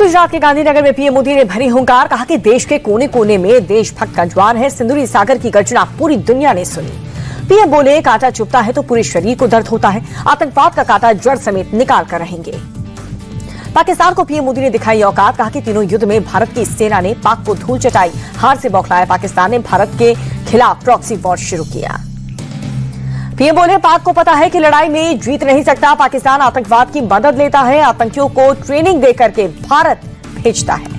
गुजरात के गांधीनगर में पीएम मोदी ने भरी हुंकार, कहा कि देश के कोने कोने में देशभक्त का जवान है। सिंदूरी सागर की गर्जना पूरी दुनिया ने सुनी। पीएम बोले, कांटा चुभता है तो पूरे शरीर को दर्द होता है। आतंकवाद का कांटा जड़ समेत निकाल कर रहेंगे। पाकिस्तान को पीएम मोदी ने दिखाई औकात, कहा कि तीनों युद्ध में भारत की सेना ने पाक को धूल चटाई। हार से बौखलाया पाकिस्तान ने भारत के खिलाफ प्रॉक्सी वॉर शुरू किया। पीएम बोले, पाक को पता है कि लड़ाई में जीत नहीं सकता। पाकिस्तान आतंकवाद की मदद लेता है, आतंकियों को ट्रेनिंग देकर के भारत भेजता है।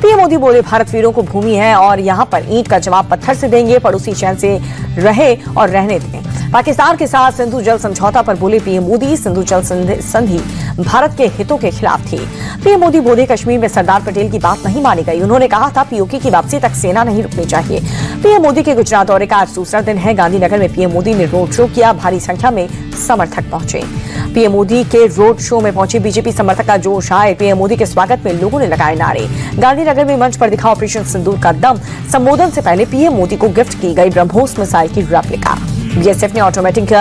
पीएम मोदी बोले, भारत वीरों को भूमि है और यहां पर ईंट का जवाब पत्थर से देंगे। पड़ोसी चैन से रहे और रहने दें। पाकिस्तान के साथ सिंधु जल समझौता पर बोले पीएम मोदी, सिंधु जल संधि भारत के हितों के खिलाफ थी। पीएम मोदी बोले, कश्मीर में सरदार पटेल की बात नहीं मानी गई। उन्होंने कहा था पीओके की वापसी तक सेना नहीं रुकनी चाहिए। पीएम मोदी के गुजरात दौरे का आज दूसरा दिन है। गांधीनगर में पीएम मोदी ने रोड शो किया। भारी संख्या में समर्थक पहुंचे। पीएम मोदी के रोड शो में पहुंचे बीजेपी समर्थक का जोश आए। पीएम मोदी के स्वागत में लोगों ने लगाए नारे। गांधीनगर में मंच पर दिखा ऑपरेशन सिंदूर का दम। संबोधन से पहले पीएम मोदी को गिफ्ट की गई ब्रह्मोस मिसाइल की रेप्लिका। बीएसएफ ने ऑटोमेटिक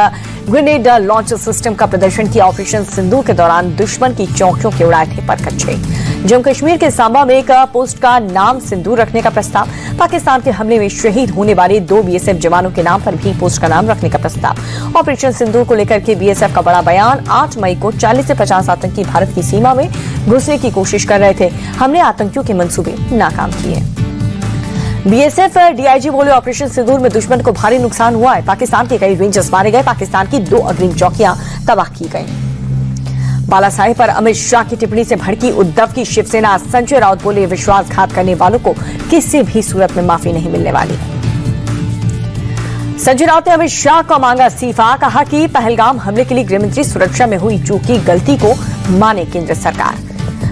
ग्रेनेड लॉन्च सिस्टम का प्रदर्शन किया। ऑपरेशन सिंदूर के दौरान दुश्मन की चौकियों के उड़ाए थे परखच्चे। जम्मू कश्मीर के सांबा में एक पोस्ट का नाम सिंदूर रखने का प्रस्ताव। पाकिस्तान के हमले में शहीद होने वाले 2 बीएसएफ जवानों के नाम पर भी पोस्ट का नाम रखने का प्रस्ताव। ऑपरेशन सिंदूर को लेकर के बीएसएफ का बड़ा बयान। 8 मई को 40 से 50 आतंकी भारत की सीमा में घुसने की कोशिश कर रहे थे। हमने आतंकियों के मंसूबे नाकाम किए। बीएसएफ डीआईजी बोले, ऑपरेशन सिंदूर में दुश्मन को भारी नुकसान हुआ है। पाकिस्तान के कई रेंजर्स मारे गए। पाकिस्तान की 2 अग्रिम चौकियां तबाह की गई। बालासाहेब पर अमित शाह की टिप्पणी से भड़की उद्धव की शिवसेना। संजय राउत बोले, विश्वासघात करने वालों को किसी भी सूरत में माफी नहीं मिलने वाली। संजय राउत ने अमित शाह को मांगा इस्तीफा। कहा कि पहलगाम हमले के लिए गृहमंत्री सुरक्षा में हुई चूक की गलती को माने केंद्र सरकार।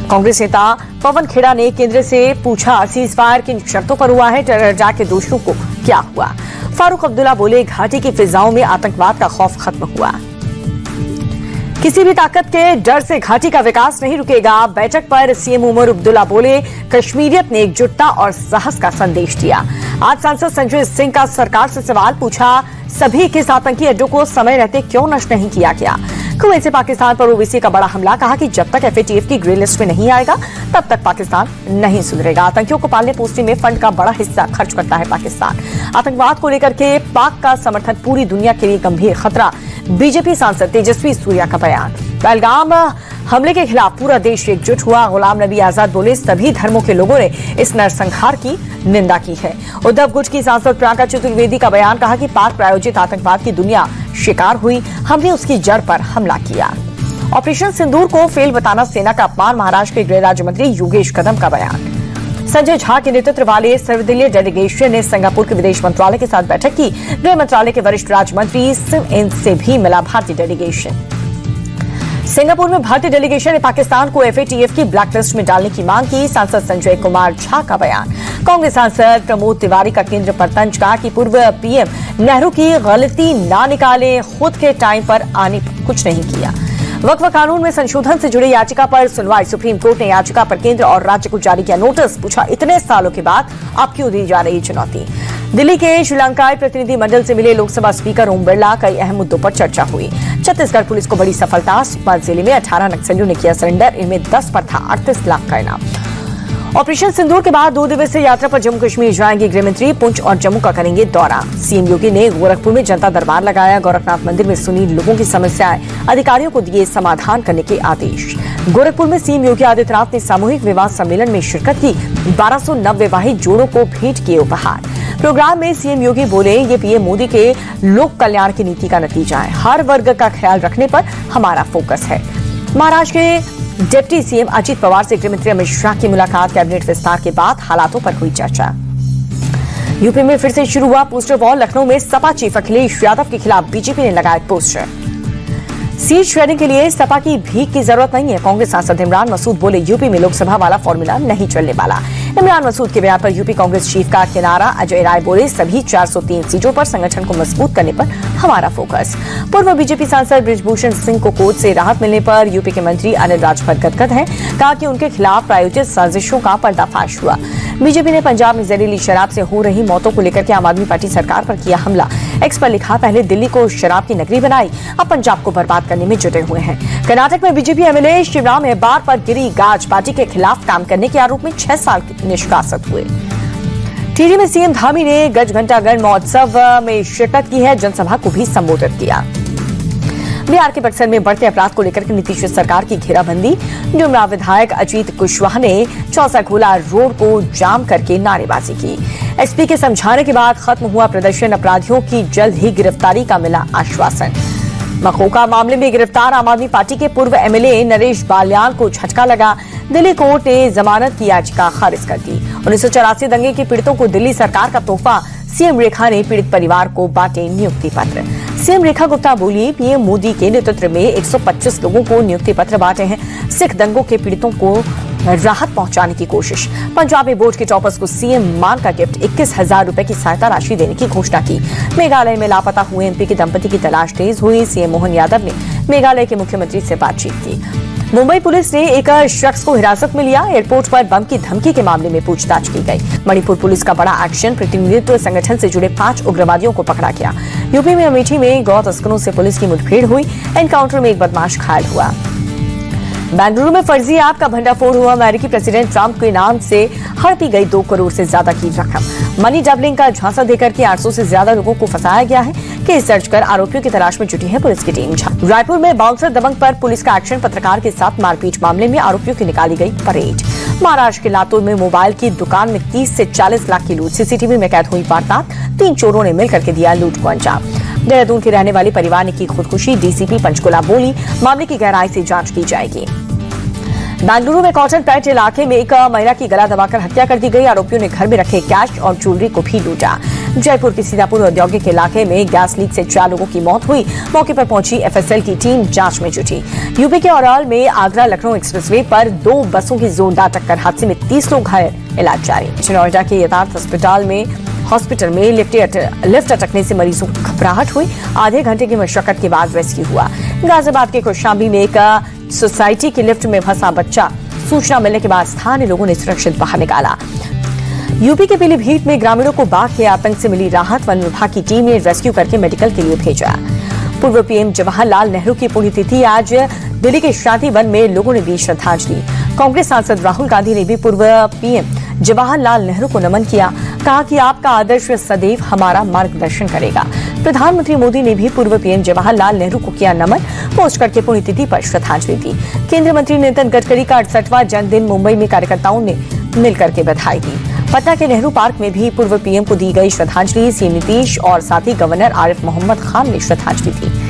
कांग्रेस नेता पवन खेड़ा ने केंद्र से पूछा, सीज फायर किन शर्तों पर हुआ है, टेरर के दोषियों को क्या हुआ। फारूक अब्दुल्ला बोले, घाटी की फिजाओं में आतंकवाद का खौफ खत्म हुआ। किसी भी ताकत के डर से घाटी का विकास नहीं रुकेगा। बैठक पर सीएम उमर अब्दुल्ला बोले, कश्मीरियत ने एकजुटता और साहस का संदेश दिया। आज सांसद संजय सिंह का सरकार से सवाल पूछा, सभी किस आतंकी अड्डों को समय रहते क्यों नष्ट नहीं किया गया। कुवैत से पाकिस्तान पर ओवैसी का बड़ा हमला। कहा कि जब तक एफएटीएफ की ग्रे लिस्ट में नहीं आएगा तब तक पाकिस्तान नहीं सुधरेगा। आतंकियों को पालने पोसने में फंड का बड़ा हिस्सा खर्च करता है पाकिस्तान। आतंकवाद को लेकर के पाक का समर्थन पूरी दुनिया के लिए गंभीर खतरा। बीजेपी सांसद तेजस्वी सूर्या का बयान। पहलगाम हमले के खिलाफ पूरा देश एकजुट हुआ। गुलाम नबी आजाद बोले, सभी धर्मों के लोगों ने इस नरसंहार की निंदा की है। उद्धव गुट की सांसद प्रियंका चतुर्वेदी का बयान। कहा कि पाक प्रायोजित आतंकवाद की दुनिया शिकार हुई, हमने उसकी जड़ पर हमला किया। ऑपरेशन सिंदूर को फेल बताना सेना का अपमान। महाराष्ट्र के गृह राज्य मंत्री योगेश कदम का बयान। संजय झा के नेतृत्व वाले सर्वदलीय डेलीगेशन ने सिंगापुर के विदेश मंत्रालय के साथ बैठक की। गृह मंत्रालय के वरिष्ठ राज्य मंत्री सिम इन से भी मिला भारतीय डेलीगेशन। सिंगापुर में भारतीय डेलीगेशन ने पाकिस्तान को एफएटीएफ की ब्लैकलिस्ट में डालने की मांग की। सांसद संजय कुमार झा का बयान। कांग्रेस सांसद प्रमोद तिवारी का केंद्र पर तंज। कहा कि पूर्व पीएम नेहरू की गलती ना निकाले, खुद के टाइम पर आने पर कुछ नहीं किया। वक्फ कानून में संशोधन से जुड़ी याचिका पर सुनवाई। सुप्रीम कोर्ट ने याचिका पर केंद्र और राज्य को जारी किया नोटिस। पूछा, इतने सालों के बाद अब क्यों दी जा रही चुनौती। दिल्ली के श्रीलंकाई प्रतिनिधि मंडल से मिले लोकसभा स्पीकर ओम बिरला। कई अहम मुद्दों पर चर्चा हुई। छत्तीसगढ़ पुलिस को बड़ी सफलता। सुकमा जिले में 18 नक्सलियों ने किया सरेंडर। इनमें 10 पर था 38 लाख का इनाम। ऑपरेशन सिंदूर के बाद 2 दिवसीय यात्रा पर जम्मू कश्मीर जाएंगे गृहमंत्री। पुंछ और जम्मू का करेंगे दौरा। सीएम योगी ने गोरखपुर में जनता दरबार लगाया। गोरखनाथ मंदिर में सुनी लोगों की समस्याएं, अधिकारियों को दिए समाधान करने के आदेश। गोरखपुर में सीएम योगी आदित्यनाथ ने सामूहिक विवाह सम्मेलन में शिरकत की। 1200 नवविवाहित जोड़ों को भेंट किए उपहार। प्रोग्राम में सीएम योगी बोले, ये पीएम मोदी के लोक कल्याण की नीति का नतीजा है। हर वर्ग का ख्याल रखने पर हमारा फोकस है। महाराष्ट्र के डिप्टी सीएम अजित पवार से गृहमंत्री अमित शाह की मुलाकात। कैबिनेट विस्तार के बाद हालातों पर हुई चर्चा। यूपी में फिर से शुरू हुआ पोस्टर वॉर। लखनऊ में सपा चीफ अखिलेश यादव के खिलाफ बीजेपी ने लगाए पोस्टर। सीट शेयरिंग के लिए सपा की भीख की जरूरत नहीं है। कांग्रेस सांसद इमरान मसूद बोले, यूपी में लोकसभा वाला फॉर्मूला नहीं चलने वाला। इमरान मसूद के बयान पर यूपी कांग्रेस चीफ का किनारा। अजय राय बोले, सभी 403 सीटों पर संगठन को मजबूत करने पर हमारा फोकस। पूर्व बीजेपी सांसद बृजभूषण सिंह को कोर्ट से राहत मिलने पर यूपी के मंत्री अनिल राजभर गदगद हैं। कहा कि उनके खिलाफ प्रायोजित साजिशों का पर्दाफाश हुआ। बीजेपी ने पंजाब में जहरीली शराब से हो रही मौतों को लेकर के आम आदमी पार्टी सरकार पर किया हमला। एक्स पर लिखा, पहले दिल्ली को शराब की नगरी बनाई, अब पंजाब को बर्बाद करने में जुटे हुए हैं। कर्नाटक में बीजेपी एमएलए शिवराम हेब्बार पर गिरी गाज, पार्टी के खिलाफ काम करने के आरोप में 6 साल निष्कासित हुए। टिहरी में सीएम धामी ने गजघंटागढ़ महोत्सव में शिरकत की है, जनसभा को भी संबोधित किया। बिहार के बक्सर में बढ़ते अपराध को लेकर नीतीश सरकार की घेराबंदी, डुमरा विधायक अजीत कुशवाहा ने चौसा-खोला रोड को जाम करके नारेबाजी की। एसपी के समझाने के बाद खत्म हुआ प्रदर्शन, अपराधियों की जल्द ही गिरफ्तारी का मिला आश्वासन। मकोका मामले में गिरफ्तार आम आदमी पार्टी के पूर्व एमएलए नरेश बाल्यान को झटका लगा, दिल्ली कोर्ट ने जमानत की याचिका खारिज कर दी। 1984 दंगे के पीड़ितों को दिल्ली सरकार का तोहफा, सीएम रेखा ने पीड़ित परिवार को बांटे नियुक्ति पत्र। सीएम रेखा गुप्ता बोली, पीएम मोदी के नेतृत्व में 125 लोगों को नियुक्ति पत्र बांटे हैं। सिख दंगों के पीड़ितों को राहत पहुंचाने की कोशिश। पंजाब में बोर्ड के टॉपर्स को सीएम मान का गिफ्ट, 21,000 रुपए की सहायता राशि देने की घोषणा की। मेघालय में लापता हुए एमपी के दंपति की तलाश तेज हुई। सीएम मोहन यादव ने मेघालय के मुख्यमंत्री से बातचीत की। मुंबई पुलिस ने एक शख्स को हिरासत में लिया, एयरपोर्ट पर बम की धमकी के मामले में पूछताछ की गई। मणिपुर पुलिस का बड़ा एक्शन, प्रतिनिधित्व संगठन से जुड़े 5 उग्रवादियों को पकड़ा गया। यूपी में अमेठी में गौ तस्करों से पुलिस की मुठभेड़ हुई, एनकाउंटर में एक बदमाश घायल हुआ। बेंगलुरु में फर्जी ऐप का भंडाफोड़ हुआ, अमेरिकी प्रेसिडेंट ट्रंप के नाम से हड़पी गई 2 करोड़ से ज्यादा की रकम। मनी डबलिंग का झांसा देकर के 800 से ज्यादा लोगों को फंसाया गया है। केस दर्ज कर आरोपियों की तलाश में जुटी है पुलिस की टीम। रायपुर में बाउंसर दबंग पर पुलिस का एक्शन, पत्रकार के साथ मारपीट मामले में आरोपियों की निकाली गई परेड। महाराष्ट्र के लातूर में मोबाइल की दुकान में 30 से 40 लाख की लूट, सीसीटीवी में कैद हुई वारदात, 3 चोरों ने मिलकर के दिया लूट को अंजाम। देहरादून के रहने वाले परिवार ने की खुदकुशी, डीसीपी पंचकुला बोली, मामले की गहराई से जांच की जाएगी। बेंगलुरु में कॉटन पैट इलाके में एक महिला की गला दबाकर हत्या कर दी गई, आरोपियों ने घर में रखे कैश और ज्वेलरी को भी लूटा। जयपुर के सीतापुर औद्योगिक इलाके में गैस लीक से 4 लोगों की मौत हुई, मौके पर पहुंची एफएसएल की टीम जांच में जुटी। यूपी के औराल में आगरा लखनऊ एक्सप्रेसवे पर 2 बसों की जोरदार टक्कर, हादसे में 30 लोग घायल, इलाज जारी। नोएडा के यथार्थ हॉस्पिटल में लिफ्ट अटकने से मरीजों को घबराहट हुई, आधे घंटे की मशक्कत के बाद रेस्क्यू हुआ। गाजियाबाद के कौशाम्बी में एक सोसाइटी की लिफ्ट में फंसा बच्चा, सूचना मिलने के बाद स्थानीय लोगों ने सुरक्षित बाहर निकाला। यूपी के पीलीभीत में ग्रामीणों को बाघ के आतंक से मिली राहत, वन विभाग की टीम ने रेस्क्यू करके मेडिकल के लिए भेजा। पूर्व पीएम जवाहरलाल नेहरू की पुण्यतिथि आज, दिल्ली के शादी वन में लोगों ने दी श्रद्धांजलि। कांग्रेस सांसद राहुल गांधी ने भी पूर्व पीएम जवाहरलाल नेहरू को नमन किया, कहा कि आपका आदर्श सदैव हमारा मार्गदर्शन करेगा। प्रधानमंत्री मोदी ने भी पूर्व पीएम जवाहरलाल नेहरू को किया नमन, पोस्ट करके पुण्यतिथि पर श्रद्धांजलि दी। केंद्रीय मंत्री नितिन गडकरी का 68वां जन्मदिन, मुंबई में कार्यकर्ताओं ने मिलकर के बधाई दी। पटना के नेहरू पार्क में भी पूर्व पीएम को दी गई श्रद्धांजलि, सीएम नीतीश और साथ ही गवर्नर आरिफ मोहम्मद खान ने श्रद्धांजलि दी।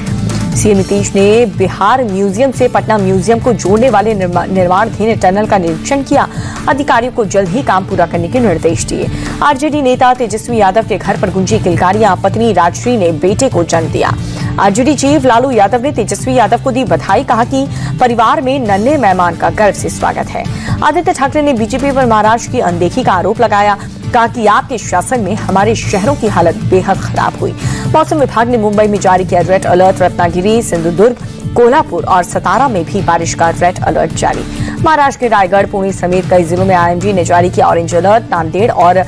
सीएम नीतीश ने बिहार म्यूजियम से पटना म्यूजियम को जोड़ने वाले निर्माणाधीन टनल का निरीक्षण किया, अधिकारियों को जल्द ही काम पूरा करने के निर्देश दिए। आरजेडी नेता तेजस्वी यादव के घर पर गुंजी किलकारियां, पत्नी राजश्री ने बेटे को जन्म दिया। आरजेडी चीफ लालू यादव ने तेजस्वी यादव को दी बधाई, कहा कि परिवार में नन्हे मेहमान का गर्व से स्वागत है। आदित्य ठाकरे ने बीजेपी पर महाराष्ट्र की अनदेखी का आरोप लगाया, कहा कि आपके शासन में हमारे शहरों की हालत बेहद खराब हुई। मौसम विभाग ने मुंबई में जारी किया रेड अलर्ट, रत्नागिरी, सिंधुदुर्ग, कोल्हापुर और सतारा में भी बारिश का रेड अलर्ट जारी। महाराष्ट्र के रायगढ़, पुणे समेत कई जिलों में आईएमडी ने जारी किया ऑरेंज अलर्ट। नांदेड़ और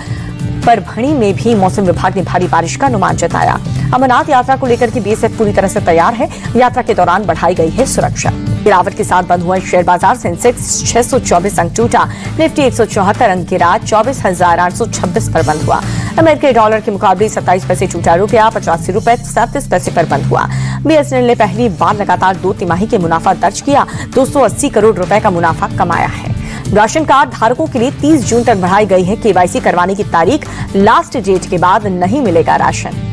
परभणी में भी मौसम विभाग ने भारी बारिश का अनुमान जताया। अमरनाथ यात्रा को लेकर के बीएसएफ पूरी तरह से तैयार है, यात्रा के दौरान बढ़ाई गई है सुरक्षा। गिरावट के साथ बंद हुआ शेयर बाजार, सेंसेक्स 624 अंक टूटा, निफ्टी 174 अंक गिरा, 24,826 पर बंद हुआ। अमेरिकी डॉलर के मुकाबले 27 पैसे टूटा, रुपया 85 रुपए 37 पैसे पर बंद हुआ। बीएसएनएल ने पहली बार लगातार 2 तिमाही के मुनाफा दर्ज किया, 280 करोड़ रुपए का मुनाफा कमाया है। राशन कार्ड धारकों के लिए 30 जून तक बढ़ाई गई है केवाईसी करवाने की तारीख, लास्ट डेट के बाद नहीं मिलेगा राशन।